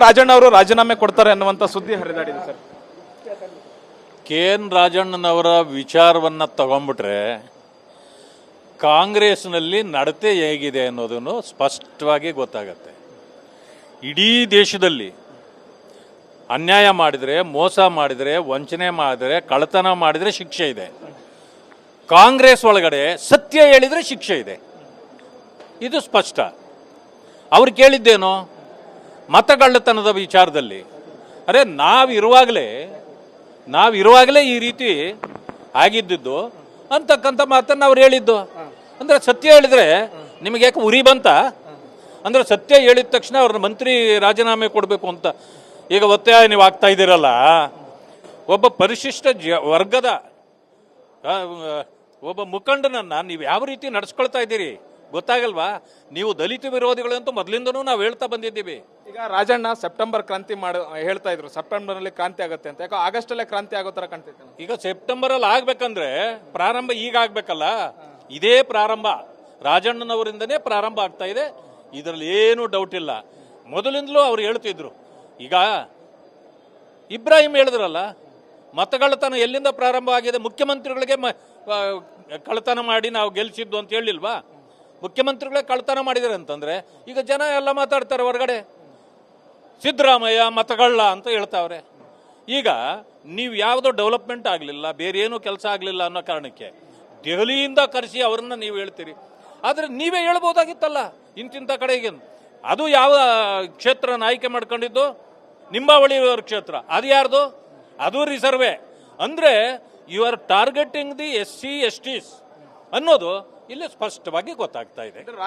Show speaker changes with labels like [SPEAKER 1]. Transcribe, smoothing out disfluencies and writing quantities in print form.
[SPEAKER 1] ರಾಜಣ್ಣ ಅವರು ರಾಜೀನಾಮೆ ಕೊಡ್ತಾರೆ ಅನ್ನುವಂಥ ಸುದ್ದಿ ಹರಿದಾಡಿದೆ ಸರ್.
[SPEAKER 2] KN ರಾಜಣ್ಣನವರ ವಿಚಾರವನ್ನು ತಗೊಂಡ್ಬಿಟ್ರೆ ಕಾಂಗ್ರೆಸ್ನಲ್ಲಿ ನಡತೆ ಹೇಗಿದೆ ಅನ್ನೋದನ್ನು ಸ್ಪಷ್ಟವಾಗಿ ಗೊತ್ತಾಗತ್ತೆ. ಇಡೀ ದೇಶದಲ್ಲಿ ಅನ್ಯಾಯ ಮಾಡಿದರೆ, ಮೋಸ ಮಾಡಿದರೆ, ವಂಚನೆ ಮಾಡಿದರೆ, ಕಳ್ಳತನ ಮಾಡಿದರೆ ಶಿಕ್ಷೆ ಇದೆ. ಕಾಂಗ್ರೆಸ್ ಒಳಗಡೆ ಸತ್ಯ ಹೇಳಿದರೆ ಶಿಕ್ಷೆ ಇದೆ. ಇದು ಸ್ಪಷ್ಟ. ಅವ್ರು ಕೇಳಿದ್ದೇನೋ ಮತಗಳ್ಳತನದ ವಿಚಾರದಲ್ಲಿ. ಅರೆ ನಾವಿರುವಾಗಲೇ ಈ ರೀತಿ ಆಗಿದ್ದು ಅಂತಕ್ಕಂಥ ಮಾತನ್ನು ಅವ್ರು ಹೇಳಿದ್ದು. ಅಂದರೆ ಸತ್ಯ ಹೇಳಿದರೆ ನಿಮಗೆ ಯಾಕೆ ಉರಿ ಬಂತ? ಅಂದರೆ ಸತ್ಯ ಹೇಳಿದ ತಕ್ಷಣ ಅವ್ರನ್ನ ಮಂತ್ರಿ ರಾಜೀನಾಮೆ ಕೊಡಬೇಕು ಅಂತ ಈಗ ಒತ್ತಾಯ ನೀವು ಆಗ್ತಾ ಇದ್ದೀರಲ್ಲ. ಒಬ್ಬ ಪರಿಶಿಷ್ಟ ವರ್ಗದ ಒಬ್ಬ ಮುಖಂಡನನ್ನು ನೀವು ಯಾವ ರೀತಿ ನಡೆಸ್ಕೊಳ್ತಾ ಇದ್ದೀರಿ ಗೊತ್ತಾಗಲ್ವಾ? ನೀವು ದಲಿತ ವಿರೋಧಿಗಳು ಅಂತ ಮೊದಲಿಂದನೂ ನಾವು ಹೇಳ್ತಾ ಬಂದಿದ್ದೀವಿ.
[SPEAKER 1] ಈಗ ರಾಜಣ್ಣ ಸೆಪ್ಟೆಂಬರ್ ಕ್ರಾಂತಿ ಹೇಳ್ತಾ ಇದ್ರು, ಸೆಪ್ಟೆಂಬರ್ನಲ್ಲಿ ಕ್ರಾಂತಿ ಆಗುತ್ತೆ ಅಂತ. ಯಾಕೋ ಆಗಸ್ಟಲ್ಲೇ ಕ್ರಾಂತಿ ಆಗೋ ಥರ ಕಾಣ್ತೈತೆ.
[SPEAKER 2] ಈಗ ಸೆಪ್ಟೆಂಬರಲ್ಲಿ ಆಗ್ಬೇಕಂದ್ರೆ ಪ್ರಾರಂಭ ಈಗ ಆಗ್ಬೇಕಲ್ಲ. ಇದೇ ಪ್ರಾರಂಭ ರಾಜಣ್ಣನವರಿಂದನೇ ಪ್ರಾರಂಭ ಆಗ್ತಾ ಇದೆ. ಇದರಲ್ಲಿ ಏನೂ ಡೌಟ್ ಇಲ್ಲ. ಮೊದಲಿಂದಲೂ ಅವ್ರು ಹೇಳ್ತಿದ್ರು. ಈಗ ಇಬ್ರಾಹಿಂ ಹೇಳಿದ್ರಲ್ಲ, ಮತಗಳ್ಳತನ ಎಲ್ಲಿಂದ ಪ್ರಾರಂಭ ಆಗಿದೆ? ಮುಖ್ಯಮಂತ್ರಿಗಳಿಗೆ ಕಳ್ಳತನ ಮಾಡಿ ನಾವು ಗೆಲ್ಸಿದ್ದು ಅಂತ ಹೇಳಿಲ್ವಾ? ಮುಖ್ಯಮಂತ್ರಿಗಳೇ ಕಳ್ಳತನ ಮಾಡಿದ್ದಾರೆ ಅಂತಂದ್ರೆ ಈಗ ಜನ ಎಲ್ಲ ಮಾತಾಡ್ತಾರೆ ಹೊರಗಡೆ, ಸಿದ್ದರಾಮಯ್ಯ ಮತಗಳ್ಳ ಅಂತ ಹೇಳ್ತಾವ್ರೆ. ಈಗ ನೀವು ಯಾವುದೋ ಡೆವಲಪ್ಮೆಂಟ್ ಆಗಲಿಲ್ಲ, ಬೇರೆ ಏನೂ ಕೆಲಸ ಆಗಲಿಲ್ಲ ಅನ್ನೋ ಕಾರಣಕ್ಕೆ ದೆಹಲಿಯಿಂದ ಕರೆಸಿ ಅವ್ರನ್ನ ನೀವು ಹೇಳ್ತೀರಿ. ಆದರೆ ನೀವೇ ಹೇಳ್ಬೋದಾಗಿತ್ತಲ್ಲ ಇಂತಿಂಥ ಕಡೆಗೆ. ಅದು ಯಾವ ಕ್ಷೇತ್ರನ ಆಯ್ಕೆ ಮಾಡ್ಕೊಂಡಿದ್ದು? ನಿಂಬಾವಳಿಯವರ ಕ್ಷೇತ್ರ. ಅದು ಯಾರ್ದು? ಅದು ರಿಸರ್ವೇ. ಅಂದರೆ you are targeting the SC STs ಅನ್ನೋದು ಇಲ್ಲಿ ಸ್ಪಷ್ಟವಾಗಿ ಗೊತ್ತಾಗ್ತಾ ಇದೆ.